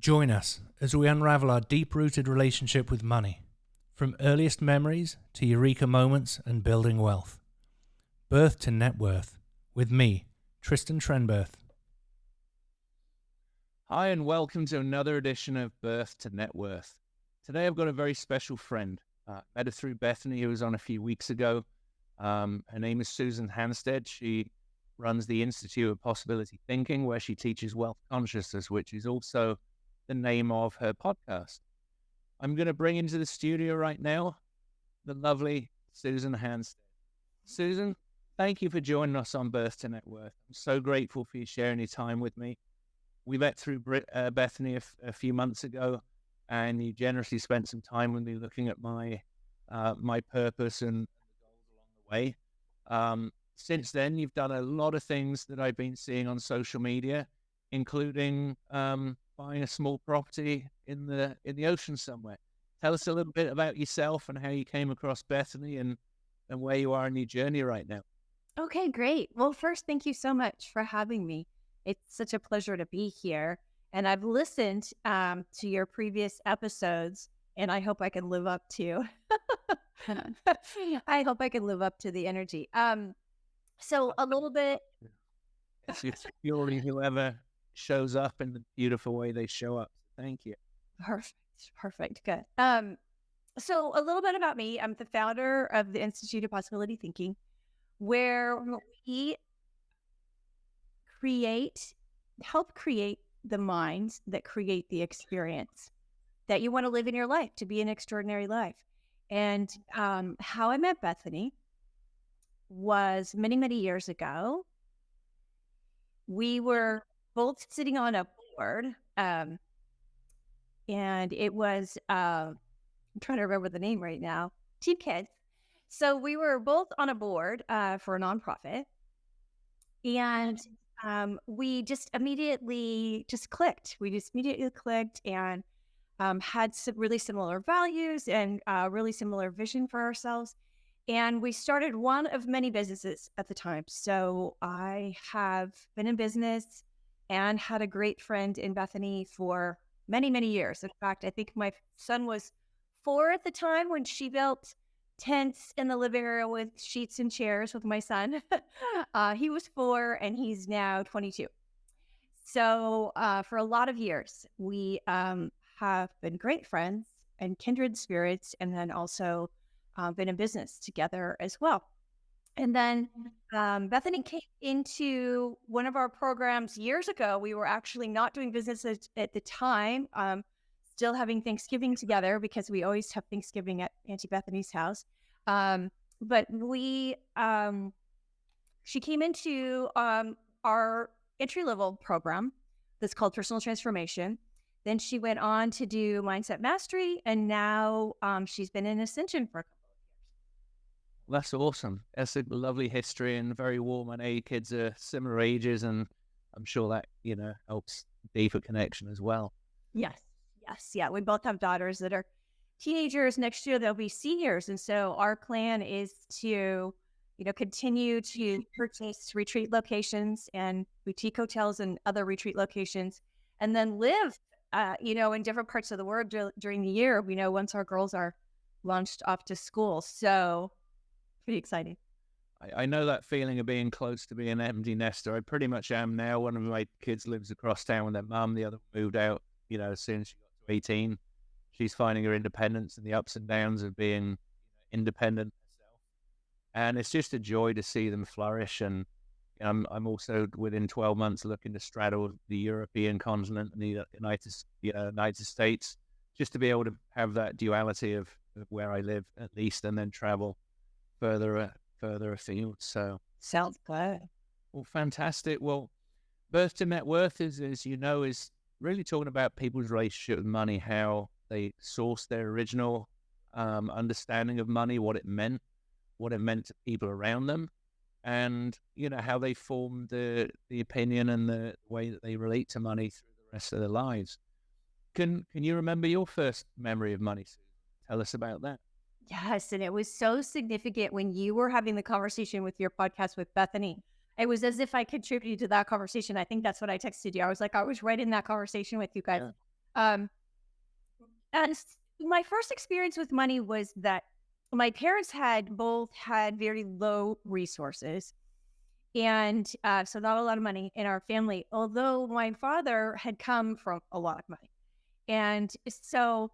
Join us as we unravel our deep-rooted relationship with money, from earliest memories to eureka moments and building wealth. Birth to Net Worth, with me, Tristan Trenberth. Hi, and welcome to another edition of Birth to Net Worth. Today I've got a very special friend. Met her through Bethany, who was on a few weeks ago. Her name is Susan Hansted. She runs the Institute of Possibility Thinking, where she teaches wealth consciousness, which is also the name of her podcast. I'm going to bring into the studio right now the lovely Susan Hansted. Susan, thank you for joining us on Birth to Net Worth. I'm so grateful for you sharing your time with me. We met through Bethany a few months ago, and you generously spent some time with me looking at my purpose and the goals along the way. Since then, you've done a lot of things that I've been seeing on social media, including buying a small property in the ocean somewhere. Tell us a little bit about yourself and how you came across Bethany and where you are in your journey right now. Okay, great. Well, first, thank you so much for having me. It's such a pleasure to be here. And I've listened to your previous episodes, and I hope I can live up to I hope I can live up to the energy. So a little bit. It's purely whoever shows up in the beautiful way they show up. Thank you. Perfect. Good. So a little bit about me. I'm the founder of the Institute of Possibility Thinking, where we help create the minds that create the experience that you want to live in your life, to be an extraordinary life. And how I met Bethany was many, many years ago. We were both sitting on a board, and it was, I'm trying to remember the name right now, Team Kids. So we were both on a board for a nonprofit, and we just immediately clicked. We just immediately clicked and had some really similar values and really similar vision for ourselves. And we started one of many businesses at the time. So I have been in business and had a great friend in Bethany for many, many years. In fact, I think my son was 4 at the time when she built tents in the living room with sheets and chairs with my son. He was 4 and he's now 22. So for a lot of years, we have been great friends and kindred spirits, and then also been in business together as well. And then Bethany came into one of our programs years ago. We were actually not doing business at the time, still having Thanksgiving together because we always have Thanksgiving at Auntie Bethany's house. But she came into our entry-level program that's called Personal Transformation. Then she went on to do Mindset Mastery, and now she's been in Ascension for a couple of years. That's awesome. That's a lovely history and very warm. I know your kids are similar ages, and I'm sure that, helps deeper connection as well. Yes. Yeah, we both have daughters that are teenagers. Next year, they'll be seniors. And so our plan is to, continue to purchase retreat locations and boutique hotels and other retreat locations, and then live in different parts of the world during the year, once our girls are launched off to school. So pretty exciting. I know that feeling of being close to being an empty nester. I pretty much am now. One of my kids lives across town with their mum. The other moved out, as soon as she got to 18. She's finding her independence and the ups and downs of being independent herself. And it's just a joy to see them flourish. And I'm also within 12 months looking to straddle the European continent and the United States, just to be able to have that duality of where I live at least, and then travel further afield. So sounds good. Well, fantastic. Well, Birth to Net Worth is, as you know, is really talking about people's relationship with money, how they source their original understanding of money, what it meant to people around them, and how they formed the opinion and the way that they relate to money through the rest of their lives. Can you remember your first memory of money, Susan? Tell us about that. Yes, and it was so significant when you were having the conversation with your podcast with Bethany. It was as if I contributed to that conversation. I think that's what I texted you. I was like, I was right in that conversation with you guys. Um, my first experience with money was that my parents had both had very low resources. And so not a lot of money in our family, although my father had come from a lot of money. And so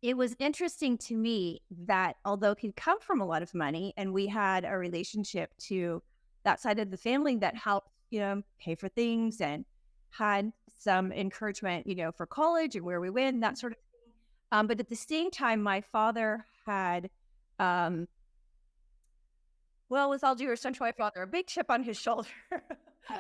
it was interesting to me that although he'd come from a lot of money and we had a relationship to that side of the family that helped, pay for things and had some encouragement, for college and where we went, that sort of thing. But at the same time, my father had, um, well, with all due respect to my father, a big chip on his shoulder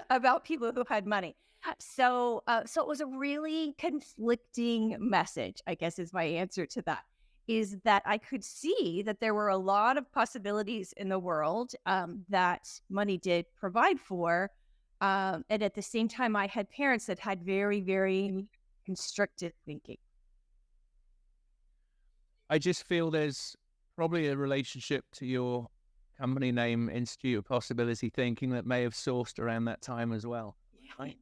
about people who had money. So it was a really conflicting message, I guess is my answer to that, is that I could see that there were a lot of possibilities in the world that money did provide for. And at the same time, I had parents that had very, very constricted thinking. I just feel there's probably a relationship to your company name, Institute of Possibility Thinking, that may have sourced around that time as well. Right?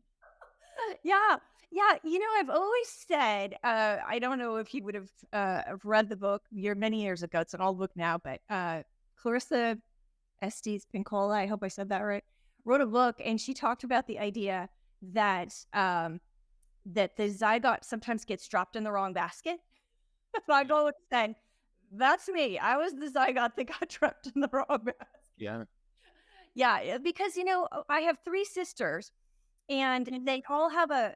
Yeah. Yeah. I've always said, I don't know if you would have read the book many years ago. It's an old book now, but Clarissa Estes Pincola, I hope I said that right, wrote a book and she talked about the idea that that the zygote sometimes gets dropped in the wrong basket. And I've always said, that's me. I was the zygote that got dropped in the wrong basket. Yeah. Yeah, because I have three sisters, and they all have a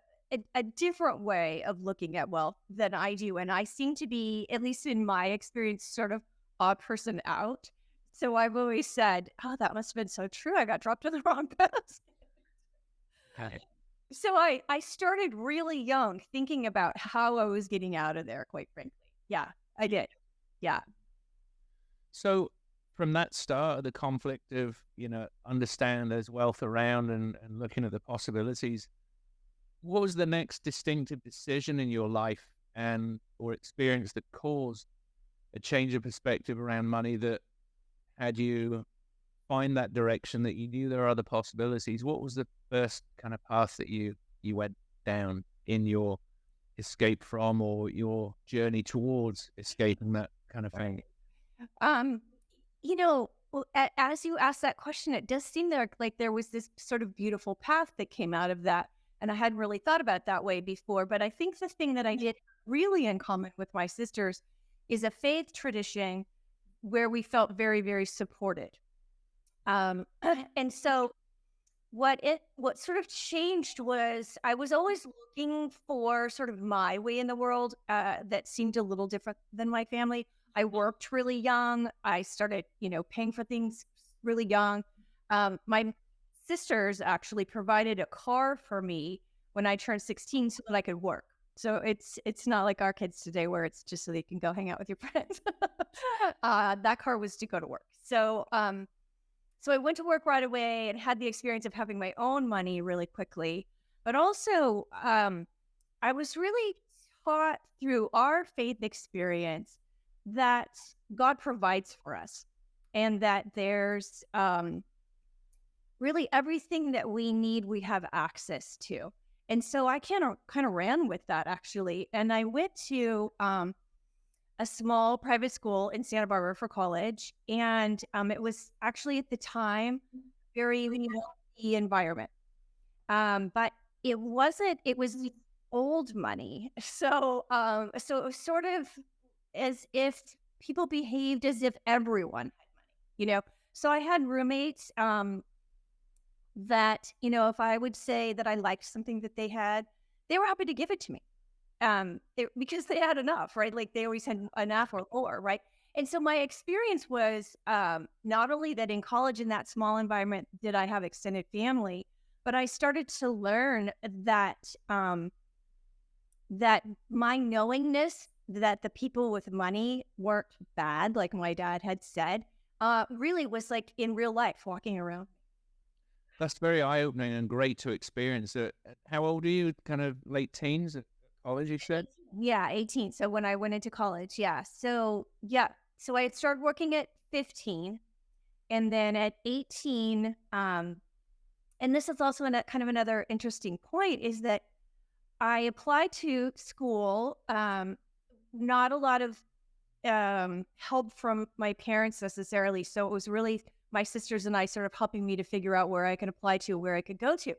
different way of looking at wealth than I do, and I seem to be, at least in my experience, sort of odd person out. So I've always said, "Oh, that must have been so true. I got dropped in the wrong basket." Okay. So I started really young, thinking about how I was getting out of there. Quite frankly, yeah, I did. Yeah. So from that start of the conflict of, understand there's wealth around and looking at the possibilities, what was the next distinctive decision in your life and or experience that caused a change of perspective around money that had you find that direction that you knew there are other possibilities? What was the first kind of path that you went down in your escape from or your journey towards escaping that kind of thing? Um, well, as you asked that question, it does seem like there was this sort of beautiful path that came out of that. And I hadn't really thought about it that way before. But I think the thing that I did really in common with my sisters is a faith tradition where we felt very, very supported. And so what sort of changed was I was always looking for sort of my way in the world that seemed a little different than my family. I worked really young. I started, paying for things really young. My sisters actually provided a car for me when I turned 16 so that I could work. So it's not like our kids today where it's just so they can go hang out with your friends. That car was to go to work. So I went to work right away and had the experience of having my own money really quickly. But also, I was really taught through our faith experience that God provides for us and that there's really everything that we need, we have access to. And so I kind of ran with that actually. And I went to a small private school in Santa Barbara for college. And it was actually at the time very wealthy environment. But it wasn't, it was old money. So it was sort of as if people behaved as if everyone had money. So I had roommates that, if I would say that I liked something that they had, they were happy to give it to me. Because they had enough, right? Like they always had enough or more, right? And so my experience was not only that in college in that small environment did I have extended family, but I started to learn that that my knowingness that the people with money weren't bad, like my dad had said, really was like in real life walking around. That's very eye-opening and great to experience. How old are you? Kind of late teens at college, you said? Yeah, 18. So when I went into college, yeah. So I had started working at 15, and then at 18, and this is also kind of another interesting point is that I applied to school. Not a lot of help from my parents necessarily. So it was really my sisters and I sort of helping me to figure out where I could apply to, where I could go to.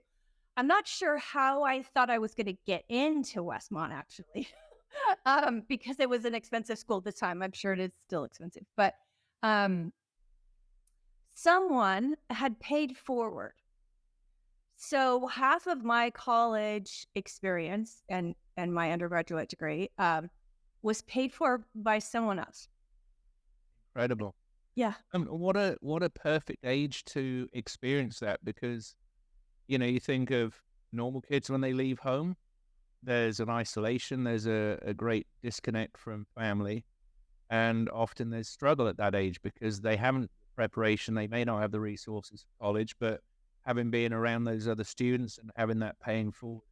I'm not sure how I thought I was going to get into Westmont actually, because it was an expensive school at the time. I'm sure it is still expensive, but um, someone had paid forward. So half of my college experience and my undergraduate degree was paid for by someone else. Incredible. Yeah. What a perfect age to experience that, because you think of normal kids when they leave home, there's an isolation, there's a great disconnect from family, and often there's struggle at that age because they haven't preparation, they may not have the resources for college, but having been around those other students and having that paying forward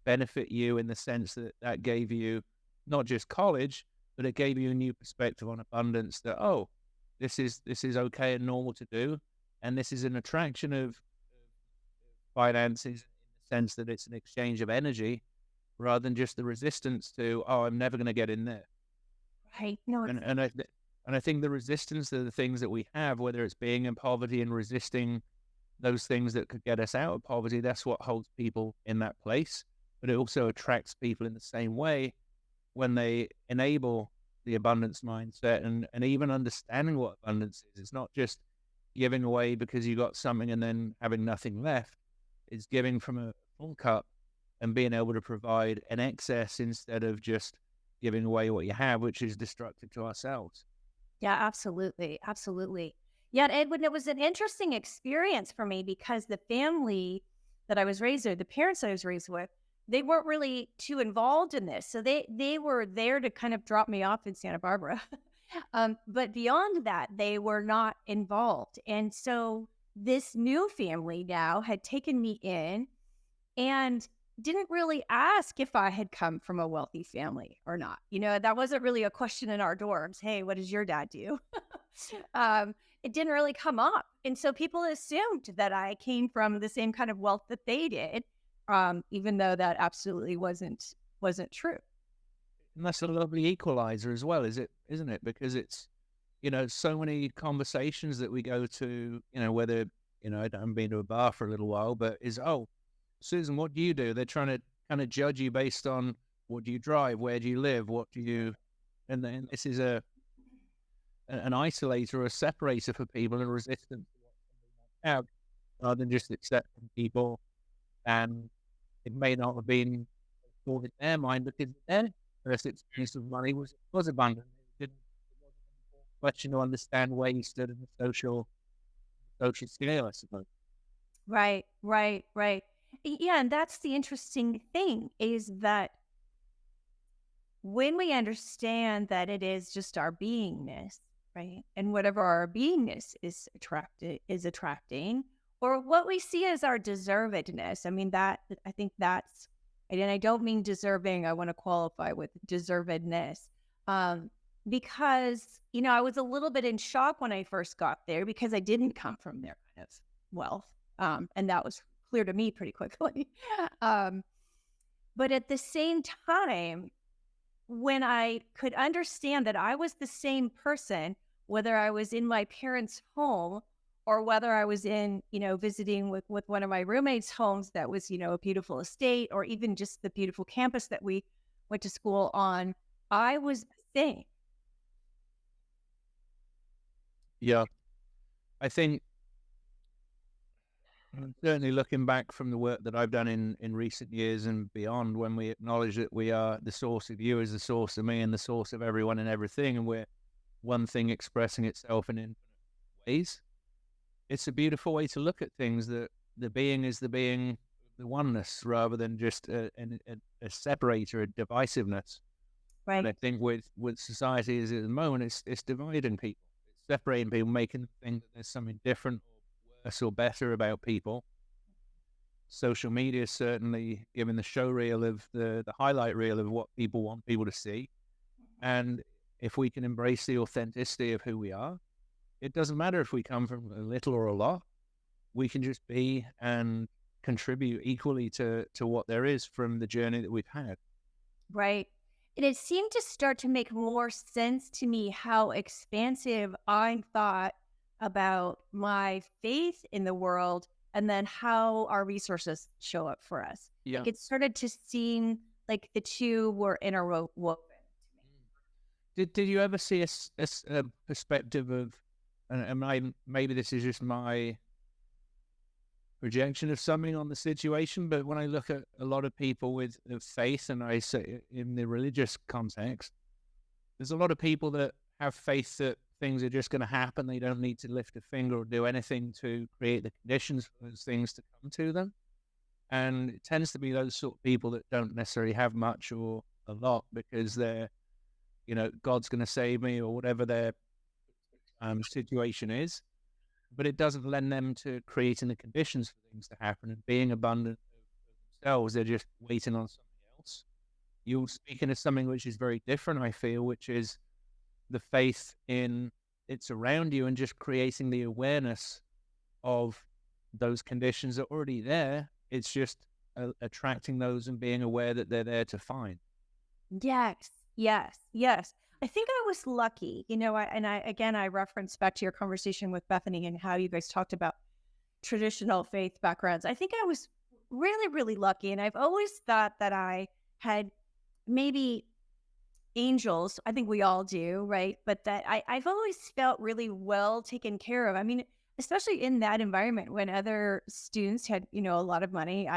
benefit you in the sense that that gave you not just college, but it gave you a new perspective on abundance that, oh, this is okay and normal to do. And this is an attraction of finances in the sense that it's an exchange of energy rather than just the resistance to, oh, I'm never going to get in there. Right. No, And I think the resistance to the things that we have, whether it's being in poverty and resisting those things that could get us out of poverty, that's what holds people in that place. But it also attracts people in the same way when they enable the abundance mindset and even understanding what abundance is. It's not just giving away because you got something and then having nothing left. It's giving from a full cup and being able to provide an excess instead of just giving away what you have, which is destructive to ourselves. yeah, absolutely. Absolutely. Yeah, Edwin, it was an interesting experience for me because the family that I was raised with, the parents I was raised with, they weren't really too involved in this. So they were there to kind of drop me off in Santa Barbara. But beyond that, they were not involved. And so this new family now had taken me in and didn't really ask if I had come from a wealthy family or not. That wasn't really a question in our dorms. Hey, what does your dad do? It didn't really come up. And so people assumed that I came from the same kind of wealth that they did, even though that absolutely wasn't true. And that's a lovely equalizer as well, isn't it? Because it's, so many conversations that we go to, whether, I haven't been to a bar for a little while, but oh, Susan, what do you do? They're trying to kind of judge you based on what do you drive, where do you live, what do you, and then this is an isolator or a separator for people and resistance to what somebody might have, rather than just accepting people. And it may not have been thought in their mind because their first experience of money was abundant. It wasn't a question to understand where you stood in the social scale, I suppose. Right, right, right. Yeah, and that's the interesting thing is that when we understand that it is just our beingness, right? And whatever our beingness is attracting, or what we see as our deservedness. I mean, I think that's, and I don't mean deserving, I want to qualify with deservedness. Um, because, I was a little bit in shock when I first got there because I didn't come from their kind of wealth. And that was clear to me pretty quickly. um, but at the same time, when I could understand that I was the same person, whether I was in my parents' home or whether I was in, visiting with one of my roommates' homes that was, a beautiful estate or even just the beautiful campus that we went to school on, I was the same. Yeah, I think certainly looking back from the work that I've done in recent years and beyond, when we acknowledge that we are the source of you is the source of me and the source of everyone and everything, and we're one thing expressing itself in infinite ways, it's a beautiful way to look at things, that the being is the being, the oneness, rather than just a separator, a divisiveness. And Right. I think with society is at the moment, it's dividing people, it's separating people, making them think that there's something different or worse or better about people. Social media is certainly giving the show reel of the highlight reel of what people want people to see. And if we can embrace the authenticity of who we are, it doesn't matter if we come from a little or a lot. We can just be and contribute equally to what there is from the journey that we've had. Right. And it seemed to start to make more sense to me how expansive I thought about my faith in the world and then how our resources show up for us. Yeah. Like it started to seem like the two were interwoven. Did you ever see a perspective of, and maybe this is just my projection of something on the situation, but when I look at a lot of people with faith, and I say in the religious context, there's a lot of people that have faith that things are just going to happen. They don't need to lift a finger or do anything to create the conditions for those things to come to them. And it tends to be those sort of people that don't necessarily have much or a lot because they're, God's going to save me or whatever their situation is. But it doesn't lend them to creating the conditions for things to happen and being abundant of themselves. They're just waiting on something else. You're speaking of something which is very different, I feel, which is the faith in it's around you and just creating the awareness of those conditions that are already there. It's just attracting those and being aware that they're there to find. Yes, yes, yes. I think I was lucky, I referenced back to your conversation with Bethany and how you guys talked about traditional faith backgrounds. I think I was really, really lucky. And I've always thought that I had maybe angels. I think we all do, right? But that I've always felt really well taken care of. I mean, especially in that environment when other students had, a lot of money.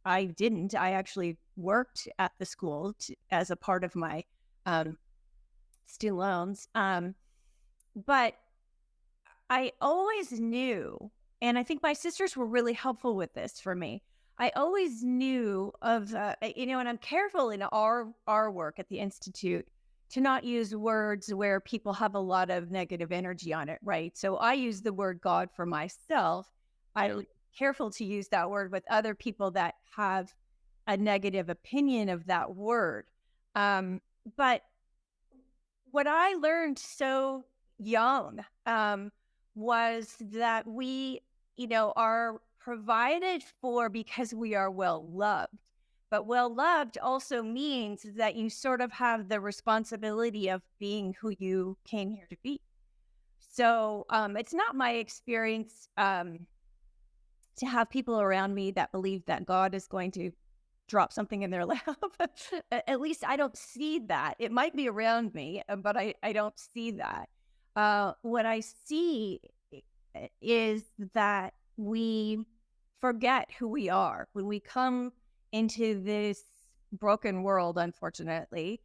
I didn't. I actually worked at the school as a part of my student loans. But I always knew, and I think my sisters were really helpful with this for me. I always knew of, and I'm careful in our work at the Institute to not use words where people have a lot of negative energy on it, right? So I use the word God for myself. I'm careful to use that word with other people that have a negative opinion of that word. But what I learned so young was that we, are provided for because we are well loved. But well loved also means that you sort of have the responsibility of being who you came here to be. So it's not my experience to have people around me that believe that God is going to drop something in their lap. At least I don't see that. It might be around me, but I don't see that. What I see is that we forget who we are when we come into this broken world, unfortunately.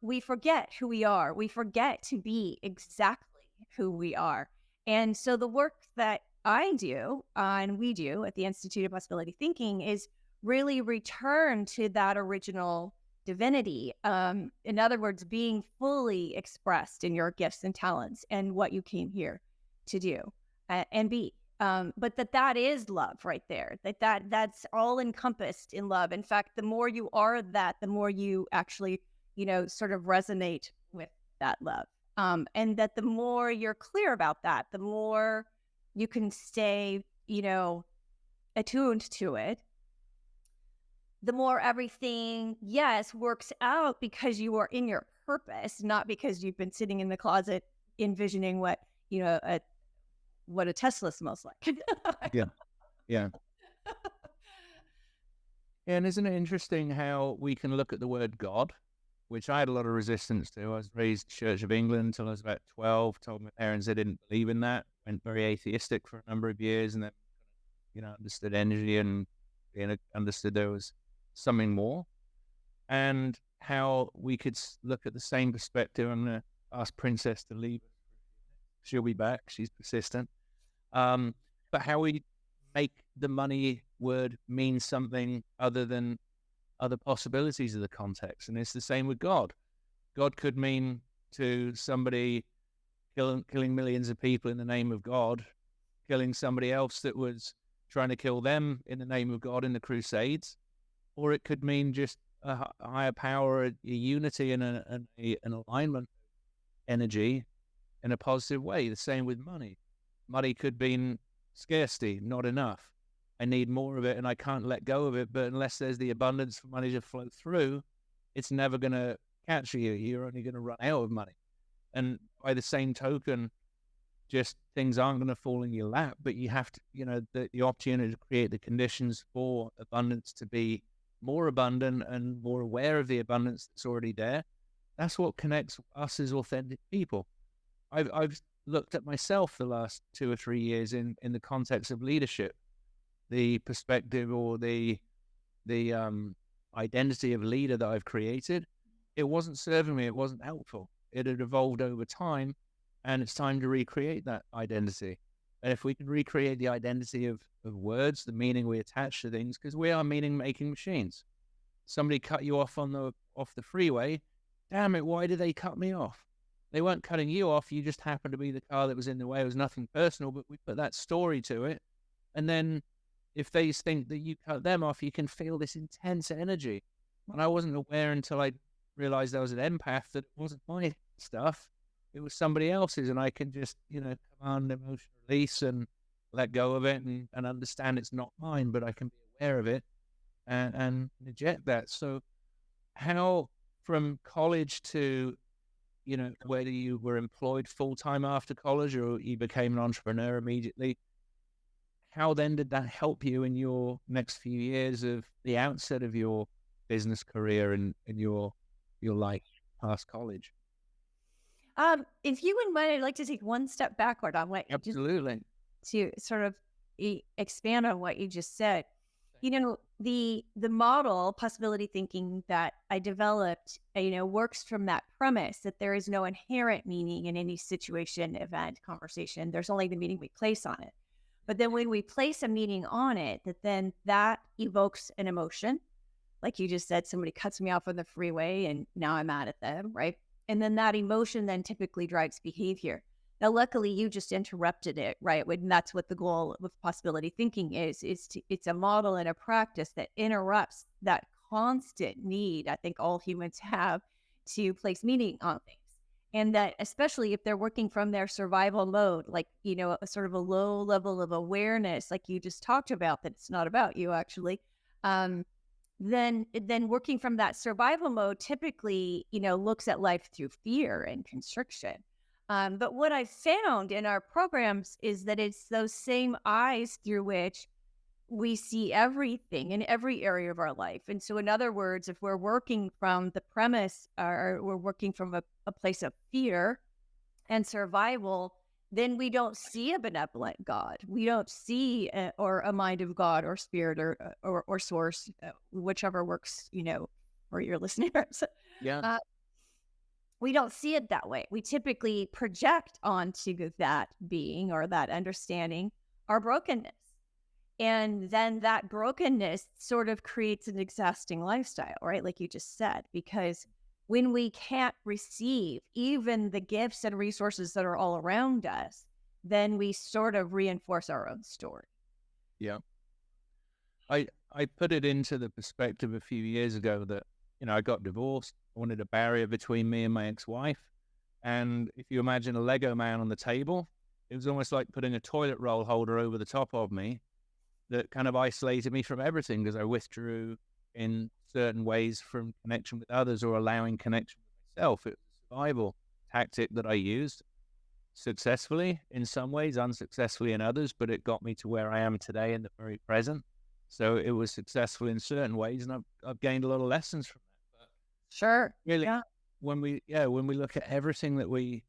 We forget who we are. We forget to be exactly who we are. And so the work that I do and we do at the Institute of Possibility Thinking is really return to that original divinity. In other words, being fully expressed in your gifts and talents and what you came here to do and be. But that is love right there. That's all encompassed in love. In fact, the more you are that, the more you actually, sort of resonate with that love. And that the more you're clear about that, the more you can stay, attuned to it, the more everything, yes, works out because you are in your purpose, not because you've been sitting in the closet envisioning what, what a Tesla smells like. Yeah. And isn't it interesting how we can look at the word God, which I had a lot of resistance to. I was raised Church of England until I was about 12, told my parents they didn't believe in that, went very atheistic for a number of years, and then, understood energy and understood there was something more. And how we could look at the same perspective. I'm going to ask Princess to leave. She'll be back. She's persistent. But how we make the money word mean something other than other possibilities of the context. And it's the same with God. God could mean to somebody killing millions of people in the name of God, killing somebody else that was trying to kill them in the name of God in the Crusades. Or it could mean just a higher power, a unity and an alignment energy in a positive way. The same with money. Money could mean scarcity, not enough. I need more of it and I can't let go of it. But unless there's the abundance for money to flow through, it's never going to catch you. You're only going to run out of money. And by the same token, just things aren't going to fall in your lap, but you have to, the opportunity to create the conditions for abundance to be more abundant and more aware of the abundance that's already there. That's what connects us as authentic people. I've looked at myself the last 2 or 3 years in the context of leadership, the perspective or the identity of leader that I've created. It wasn't serving me. It wasn't helpful. It had evolved over time, and it's time to recreate that identity. And if we can recreate the identity of words, the meaning we attach to things, because we are meaning-making machines. Somebody cut you off on the freeway. Damn it, why did they cut me off? They weren't cutting you off. You just happened to be the car that was in the way. It was nothing personal, but we put that story to it. And then if they think that you cut them off, you can feel this intense energy. And I wasn't aware until I realized I was an empath that it wasn't my stuff. It was somebody else's. And I can just, command emotional release and let go of it and understand it's not mine, but I can be aware of it and reject that. So how from college to, whether you were employed full-time after college or you became an entrepreneur immediately, how then did that help you in your next few years of the outset of your business career and your life past college? If you wouldn't mind, I'd like to take one step backward on what Absolutely. to sort of expand on what you just said. The model possibility thinking that I developed, works from that premise that there is no inherent meaning in any situation, event, conversation. There's only the meaning we place on it. But then when we place a meaning on it, that evokes an emotion. Like you just said, somebody cuts me off on the freeway and now I'm mad at them, right? And then that emotion then typically drives behavior. Now, luckily, you just interrupted it, right? When that's what the goal of possibility thinking is it's a model and a practice that interrupts that constant need I think all humans have to place meaning on things. And that especially if they're working from their survival mode, like, a sort of a low level of awareness, like you just talked about, that it's not about you actually, then working from that survival mode typically, looks at life through fear and constriction. But what I've found in our programs is that it's those same eyes through which we see everything in every area of our life. And so, in other words, if we're working from the premise or we're working from a place of fear and survival, then we don't see a benevolent God. We don't see a mind of God or spirit or source, whichever works, for your listeners. Yeah. We don't see it that way. We typically project onto that being or that understanding our brokenness. And then that brokenness sort of creates an exhausting lifestyle, right? Like you just said, because when we can't receive even the gifts and resources that are all around us, then we sort of reinforce our own story. Yeah. I put it into the perspective a few years ago that, I got divorced. I wanted a barrier between me and my ex-wife. And if you imagine a Lego man on the table, it was almost like putting a toilet roll holder over the top of me that kind of isolated me from everything because I withdrew in certain ways from connection with others or allowing connection with myself. It was a survival tactic that I used successfully in some ways, unsuccessfully in others, but it got me to where I am today in the very present. So it was successful in certain ways, and I've gained a lot of lessons from that. But sure. Really, yeah. when we look at everything that when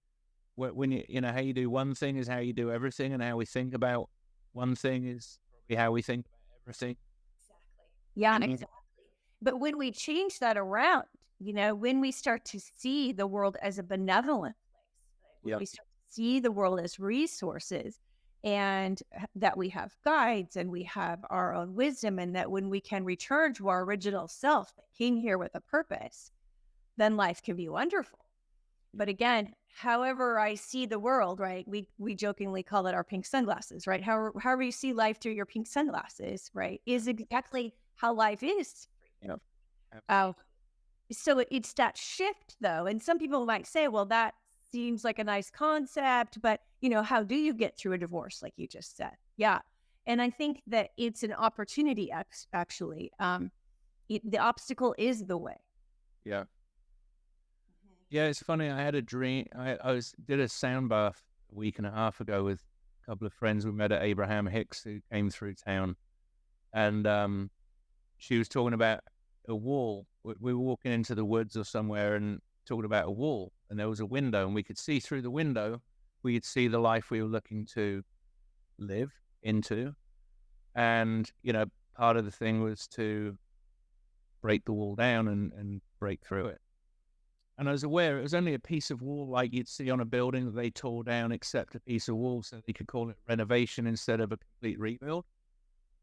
how you do one thing is how you do everything, and how we think about one thing is probably how we think about everything. Exactly. Yeah, exactly. But when we change that around, when we start to see the world as a benevolent place, when we start to see the world as resources, and that we have guides and we have our own wisdom, and that when we can return to our original self that came here with a purpose, then life can be wonderful. But again, however I see the world, right? We jokingly call it our pink sunglasses, right? However you see life through your pink sunglasses, right, is exactly how life is. So it's that shift, though. And some people might say, well, that seems like a nice concept, but, how do you get through a divorce, like you just said? Yeah. And I think that it's an opportunity, actually. The obstacle is the way. Yeah. Yeah, it's funny. I had a dream. I did a sound bath a week and a half ago with a couple of friends we met at Abraham Hicks who came through town, and she was talking about a wall. We were walking into the woods or somewhere and talking about a wall, and there was a window, and we could see through the window. We could see the life we were looking to live into, and part of the thing was to break the wall down and break through it. And I was aware it was only a piece of wall like you'd see on a building that they tore down, except a piece of wall so they could call it renovation instead of a complete rebuild.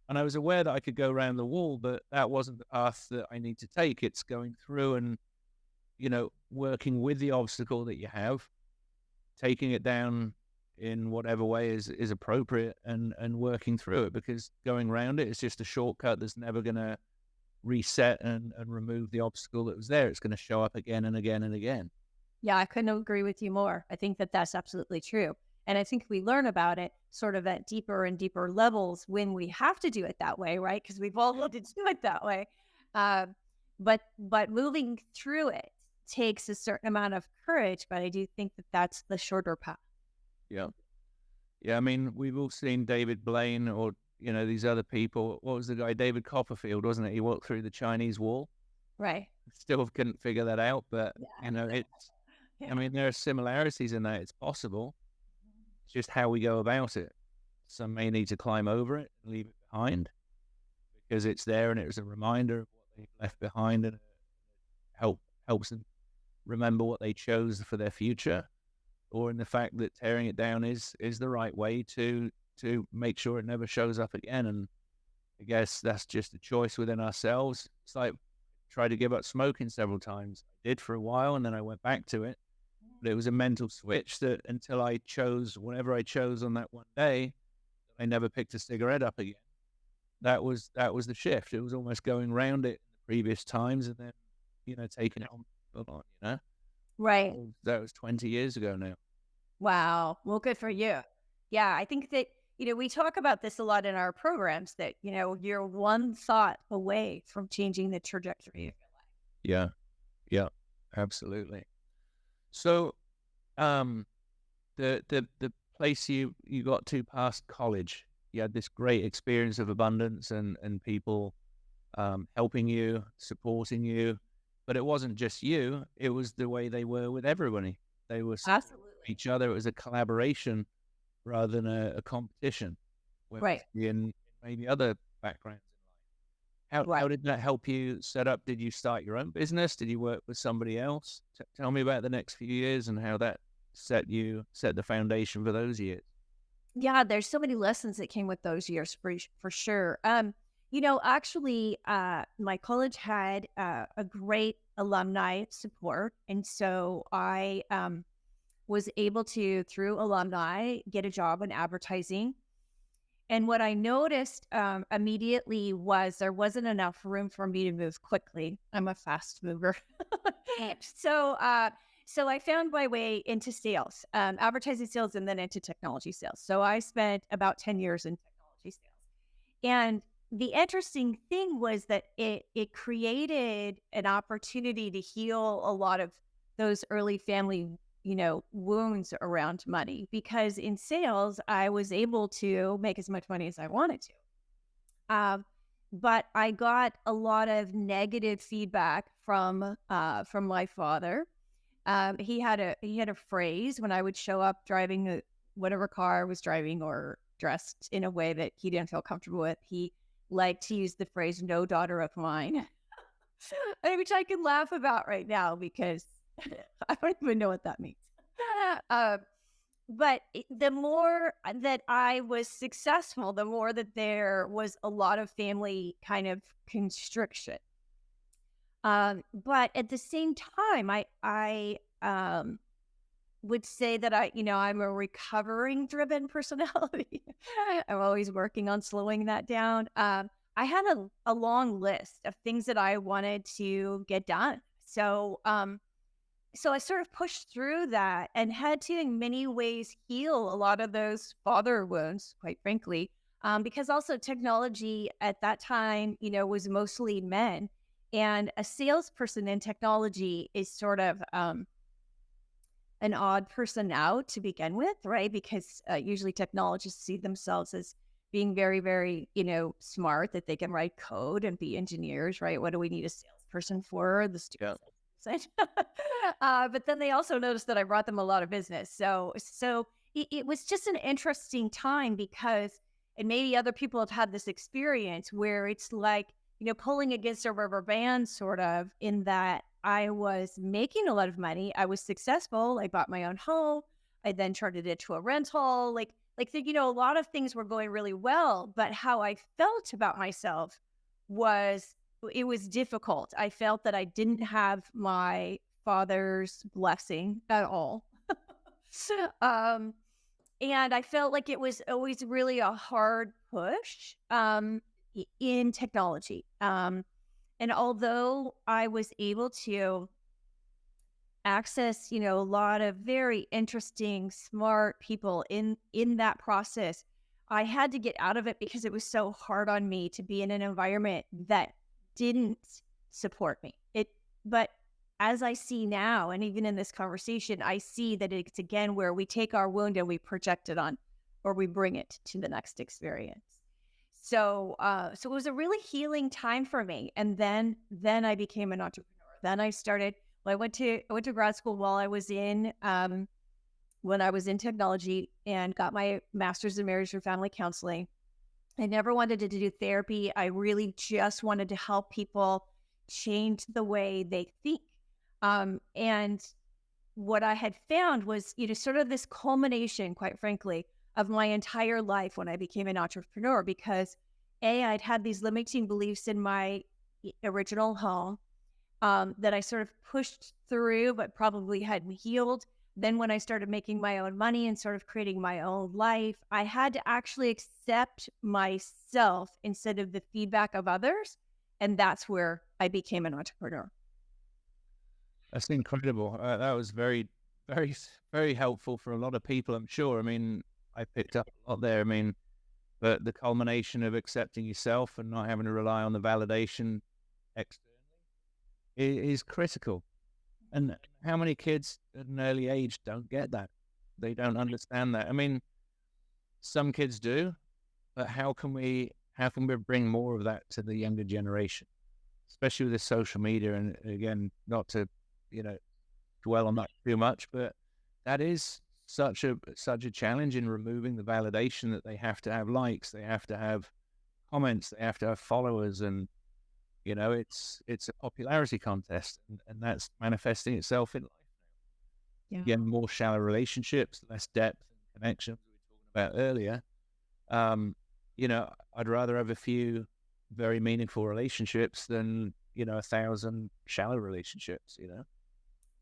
And I was aware that I could go around the wall, but that wasn't the path that I need to take. It's going through and, working with the obstacle that you have, taking it down in whatever way is appropriate and working through it, because going around it is just a shortcut that's never going to reset and remove the obstacle that was there. It's going to show up again and again and again. Yeah, I couldn't agree with you more. I think that that's absolutely true. And I think we learn about it sort of at deeper and deeper levels when we have to do it that way, right? Because we've all had to do it that way. But moving through it takes a certain amount of courage, but I do think that that's the shorter path. Yeah. Yeah, I mean, we've all seen David Blaine or, these other people. What was the guy? David Copperfield, wasn't it? He walked through the Chinese wall. Right. Still couldn't figure that out, but, it's, Yeah. I mean, there are similarities in that. It's possible. It's just how we go about it. Some may need to climb over it and leave it behind because it's there and it was a reminder of what they've left behind, and it helps them remember what they chose for their future, or in the fact that tearing it down is the right way to make sure it never shows up again. And I guess that's just a choice within ourselves. It's like tried to give up smoking several times. I did for a while, and then I went back to it. But it was a mental switch that until I chose whatever I chose on that one day, I never picked a cigarette up again. That was the shift. It was almost going around it in the previous times and then, taking it on, Right. That was 20 years ago now. Wow. Well, good for you. Yeah, I think that, we talk about this a lot in our programs that, you're one thought away from changing the trajectory of your life. Yeah. Yeah, absolutely. So, the place you got to past college, you had this great experience of abundance and people helping you, supporting you, but it wasn't just you. It was the way they were with everybody. They were Absolutely. each other. It was a collaboration rather than a competition. Right. In maybe other backgrounds in life. How did that help you set up? Did you start your own business? Did you work with somebody else? Tell me about the next few years and how that set the foundation for those years. Yeah, there's so many lessons that came with those years for sure. Actually, my college had a great alumni support, and so I was able to, through alumni, get a job in advertising. And what I noticed immediately was there wasn't enough room for me to move quickly. I'm a fast mover. So I found my way into sales, advertising sales, and then into technology sales. So I spent about 10 years in technology sales. And the interesting thing was that it created an opportunity to heal a lot of those early family wounds around money, because in sales, I was able to make as much money as I wanted to. But I got a lot of negative feedback from my father. He had a phrase when I would show up driving whatever car I was driving or dressed in a way that he didn't feel comfortable with. He liked to use the phrase "no daughter of mine," which I can laugh about right now because I don't even know what that means. But the more that I was successful, the more that there was a lot of family kind of constriction. But at the same time, I would say that I'm a recovering driven personality. I'm always working on slowing that down. I had a long list of things that I wanted to get done. So I sort of pushed through that and had to, in many ways, heal a lot of those father wounds, quite frankly, because also technology at that time, was mostly men. And a salesperson in technology is sort of an odd person out to begin with, right? Because usually technologists see themselves as being very, very, smart, that they can write code and be engineers, right? What do we need a salesperson for? The Yeah. stupid salesperson. But then they also noticed that I brought them a lot of business. So it was just an interesting time because, and maybe other people have had this experience where it's like, pulling against a rubber band, sort of, in that I was making a lot of money. I was successful. I bought my own home. I then turned it into a rental. A lot of things were going really well, but how I felt about myself was, it was difficult. I felt that I didn't have my father's blessing at all. um, and I felt like it was always really a hard push in technology. And although I was able to access, a lot of very interesting, smart people in that process, I had to get out of it because it was so hard on me to be in an environment that didn't support me. But as I see now, and even in this conversation, I see that it's again where we take our wound and we project it on, or we bring it to the next experience. So it was a really healing time for me. And then I became an entrepreneur. Then I started. Well, I went to grad school while I was in when I was in technology, and got my master's in marriage and family counseling. I never wanted to do therapy. I really just wanted to help people change the way they think. And what I had found was, sort of this culmination, quite frankly, of my entire life when I became an entrepreneur, because I'd had these limiting beliefs in my original home that I sort of pushed through, but probably hadn't healed. Then when I started making my own money and sort of creating my own life, I had to actually accept myself instead of the feedback of others. And that's where I became an entrepreneur. That's incredible. That was very, very, very helpful for a lot of people, I'm sure. I mean, I picked up a lot there. I mean, but the culmination of accepting yourself and not having to rely on the validation externally is critical. And how many kids at an early age don't get that? They don't understand that. I mean, some kids do, but how can we bring more of that to the younger generation, especially with the social media? And again, not to, dwell on that too much, but that is such a challenge in removing the validation that they have to have likes, they have to have comments, they have to have followers, and it's a popularity contest, and that's manifesting itself in life. Yeah. Again, more shallow relationships, less depth and connection we were talking about earlier. I'd rather have a few very meaningful relationships than 1,000 shallow relationships.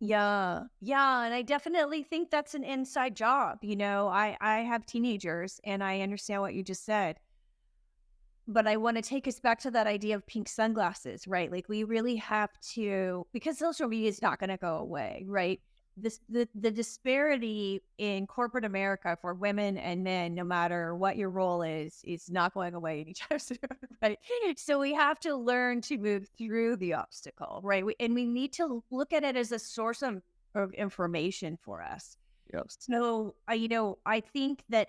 Yeah. And I definitely think that's an inside job. I have teenagers, and I understand what you just said. But I want to take us back to that idea of pink sunglasses, right? Like, we really have to, because social media is not going to go away, right? The disparity in corporate America for women and men, no matter what your role is not going away anytime soon, right? So we have to learn to move through the obstacle, right? And we need to look at it as a source of information for us. Yep. So, I think that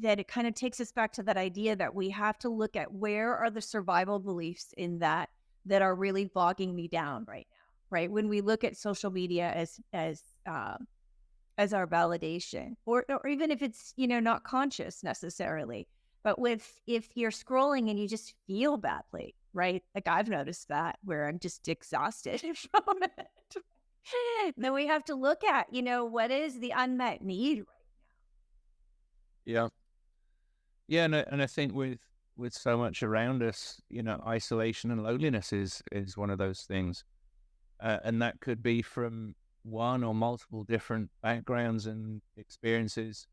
it kind of takes us back to that idea that we have to look at where are the survival beliefs in that are really bogging me down right now, right? When we look at social media as our validation, or even if it's, not conscious necessarily, but if you're scrolling and you just feel badly, right? Like, I've noticed that, where I'm just exhausted from it. Then we have to look at, what is the unmet need right Yeah. Yeah, and I think with so much around us, isolation and loneliness is one of those things, and that could be from one or multiple different backgrounds and experiences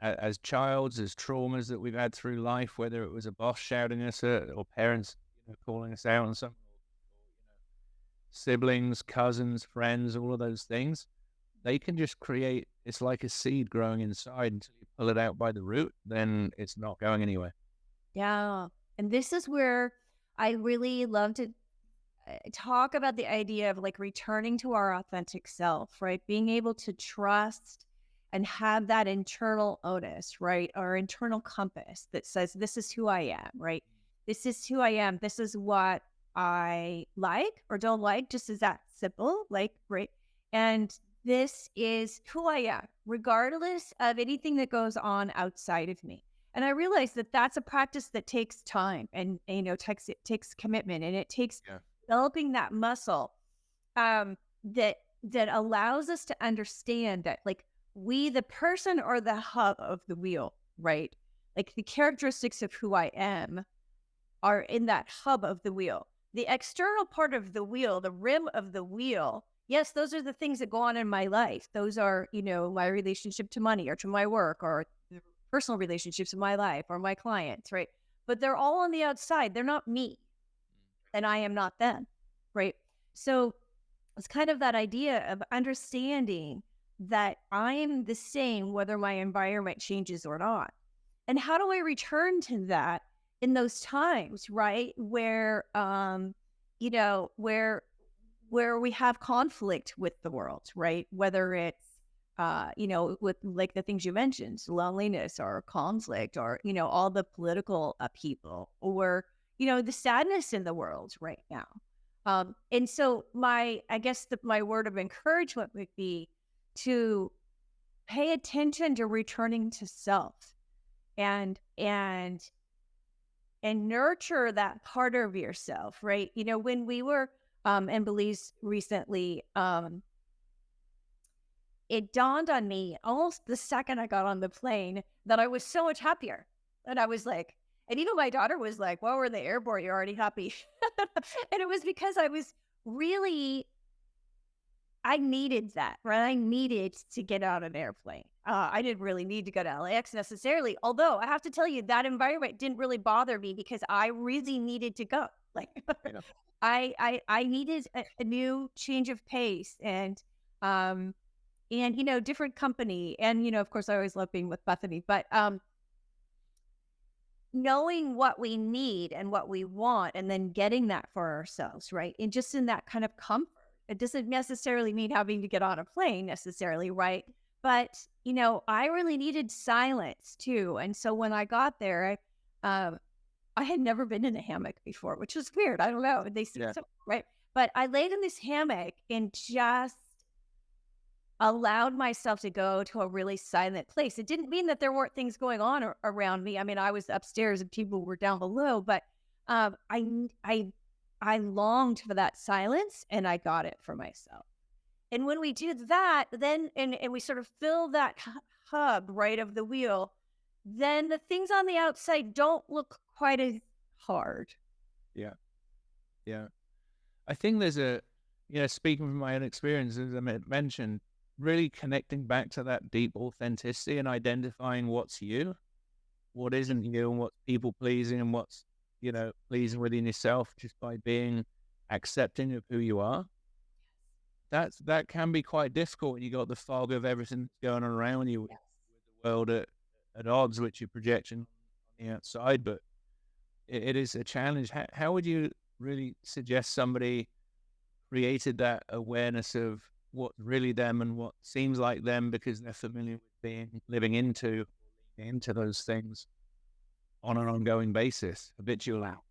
as childs, as traumas that we've had through life, whether it was a boss shouting at us or parents, calling us out on something, or siblings, cousins, friends, all of those things. They can just create, it's like a seed growing inside. Until you pull it out by the root, then it's not going anywhere. Yeah. And this is where I really love to talk about the idea of like returning to our authentic self, right? Being able to trust and have that internal onus, right? Our internal compass that says, this is who I am, right? This is who I am. This is what I like or don't like, just as that simple, like, right? And this is who I am, regardless of anything that goes on outside of me. And I realize that that's a practice that takes time and takes commitment, and it takes Yeah. developing that muscle that allows us to understand that, like, we, the person, or the hub of the wheel, right? Like, the characteristics of who I am are in that hub of the wheel. The external part of the wheel, the rim of the wheel, yes, those are the things that go on in my life. Those are, my relationship to money or to my work or the personal relationships in my life or my clients, right? But they're all on the outside. They're not me, and I am not them, right? So it's kind of that idea of understanding that I'm the same whether my environment changes or not. And how do I return to that in those times, right? Where you know, where we have conflict with the world, right? Whether it's with like the things you mentioned, loneliness or conflict or, all the political upheaval or, the sadness in the world right now. And so I guess my word of encouragement would be to pay attention to returning to self and nurture that part of yourself, right? When we were in Belize recently, it dawned on me almost the second I got on the plane that I was so much happier. And I was like, and even my daughter was like, well, we're in the airport, you're already happy. And it was because I was really, I needed that, right? I needed to get on an airplane. I didn't really need to go to LAX necessarily, although I have to tell you that environment didn't really bother me because I really needed to go. Like, Yeah. I needed a new change of pace and different company. And, of course, I always love being with Bethany, but knowing what we need and what we want and then getting that for ourselves, right? And just in that kind of comfort. It doesn't necessarily mean having to get on a plane necessarily, right? But, I really needed silence too. And so when I got there, I had never been in a hammock before, which was weird. I don't know. They seem Yeah. so, right? But I laid in this hammock and just allowed myself to go to a really silent place. It didn't mean that there weren't things going on around me. I mean, I was upstairs and people were down below, but I longed for that silence and I got it for myself. And when we do that, then and we sort of fill that hub right of the wheel, then the things on the outside don't look quite as hard. Yeah. Yeah. I think there's speaking from my own experience, as I mentioned, really connecting back to that deep authenticity and identifying what's you, what isn't you, and what's people pleasing and what's, pleasing within yourself just by being accepting of who you are. That can be quite difficult when you got the fog of everything that's going on around you with the world at odds, which you're projecting on the outside. But it is a challenge. How would you really suggest somebody created that awareness of what's really them and what seems like them because they're familiar with living into those things on an ongoing basis, habitual out?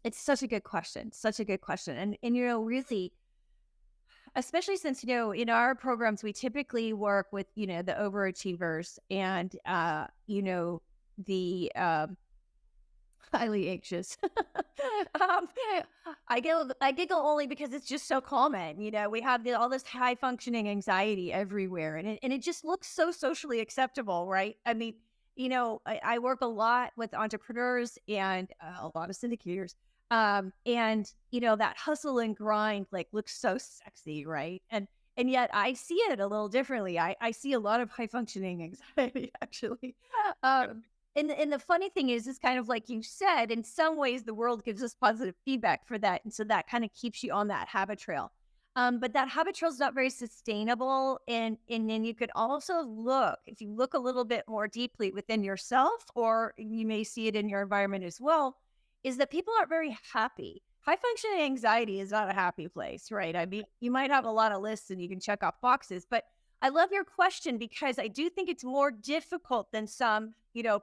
It's such a good question. Such a good question. And really, especially since, in our programs, we typically work with, the overachievers and, the highly anxious. um, I giggle only because it's just so common. We have all this high functioning anxiety everywhere, and it just looks so socially acceptable, right? I mean, I work a lot with entrepreneurs and a lot of syndicators. And that hustle and grind like looks so sexy, right? And yet I see it a little differently. I see a lot of high functioning anxiety actually. And the funny thing is kind of like you said, in some ways the world gives us positive feedback for that. And so that kind of keeps you on that habit trail. But that habit trail is not very sustainable. And then you could also look, if you look a little bit more deeply within yourself, or you may see it in your environment as well, is that people aren't very happy. High functioning anxiety is not a happy place, right? I mean, you might have a lot of lists and you can check off boxes, but I love your question because I do think it's more difficult than some,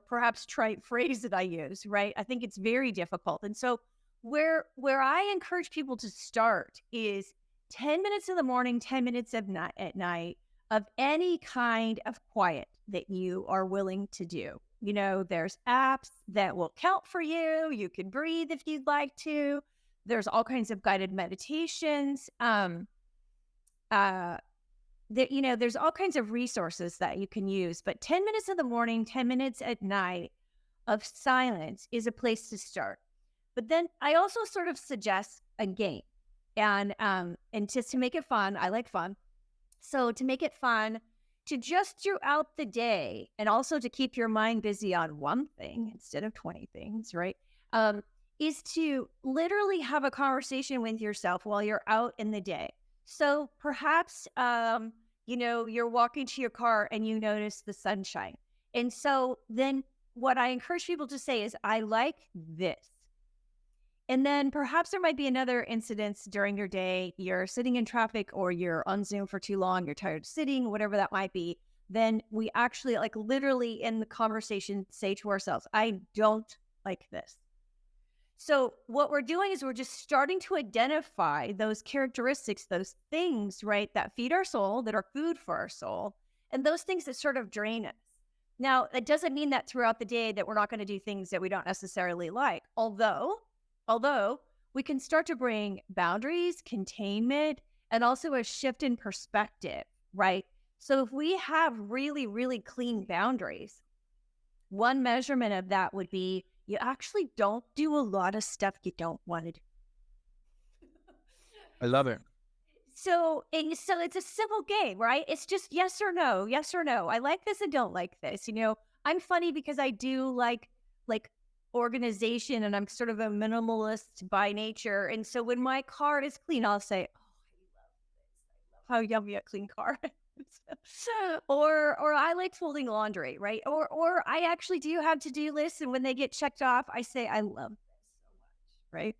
perhaps trite phrase that I use, right? I think it's very difficult. And so where I encourage people to start is 10 minutes in the morning, 10 minutes at night of any kind of quiet that you are willing to do. There's apps that will count for you. You can breathe if you'd like to. There's all kinds of guided meditations. There's all kinds of resources that you can use, but 10 minutes in the morning, 10 minutes at night of silence is a place to start. But then I also sort of suggest a game, and just to make it fun. I like fun. So to make it fun, to just throughout the day, and also to keep your mind busy on one thing instead of 20 things, right? Is to literally have a conversation with yourself while you're out in the day. So perhaps, you're walking to your car and you notice the sunshine. And so then what I encourage people to say is, I like this. And then perhaps there might be another incident during your day. You're sitting in traffic or you're on Zoom for too long. You're tired of sitting, whatever that might be. Then we actually literally in the conversation say to ourselves, I don't like this. So what we're doing is we're just starting to identify those characteristics, those things, right, that feed our soul, that are food for our soul, and those things that sort of drain us. Now, that doesn't mean that throughout the day that we're not going to do things that we don't necessarily like. Although we can start to bring boundaries, containment, and also a shift in perspective, right? So if we have really, really clean boundaries, one measurement of that would be you actually don't do a lot of stuff you don't want to do. I love it. So it's a simple game, right? It's just yes or no, yes or no. I like this and don't like this. I'm funny because I do like organization, and I'm sort of a minimalist by nature. And so when my car is clean, I'll say, "Oh, I love this. I love how yummy a clean car is." or I like folding laundry, right? Or I actually do have to-do lists, and when they get checked off, I say, I love this so much,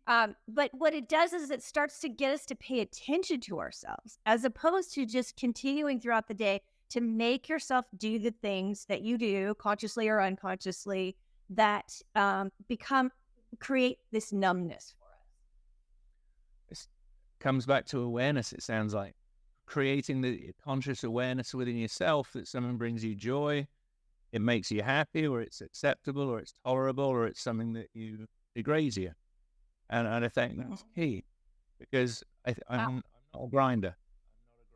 right? But what it does is it starts to get us to pay attention to ourselves, as opposed to just continuing throughout the day to make yourself do the things that you do, consciously or unconsciously, that create this numbness for us. This comes back to awareness, it sounds like. Creating the conscious awareness within yourself that something brings you joy, it makes you happy, or it's acceptable, or it's tolerable, or it's something that degrades you. And I think that's key, because I'm not a grinder.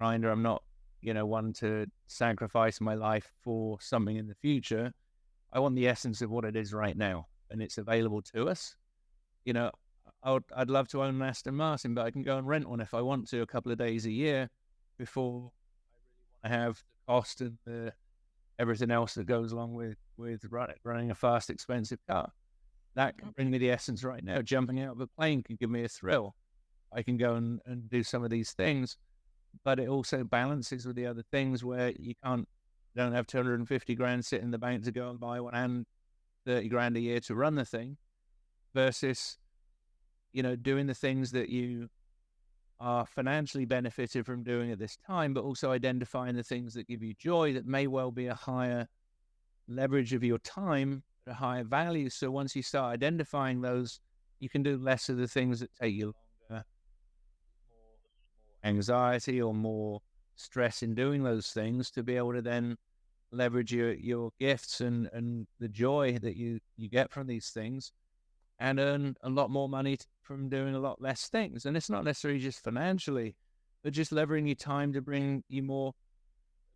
I'm not one to sacrifice my life for something in the future. I want the essence of what it is right now, and it's available to us. I'd love to own an Aston Martin, but I can go and rent one if I want to a couple of days a year before I really want to have the cost and everything else that goes along with running a fast, expensive car. That can bring me the essence right now. Jumping out of a plane can give me a thrill. I can go and do some of these things, but it also balances with the other things where you don't have 250 grand sitting in the bank to go and buy one, and 30 grand a year to run the thing, versus, doing the things that you are financially benefited from doing at this time, but also identifying the things that give you joy that may well be a higher leverage of your time, a higher value. So once you start identifying those, you can do less of the things that take you longer, more anxiety or more stress in doing those things, to be able to then leverage your gifts and the joy that you get from these things, and earn a lot more money from doing a lot less things. And it's not necessarily just financially, but just leveraging your time to bring you more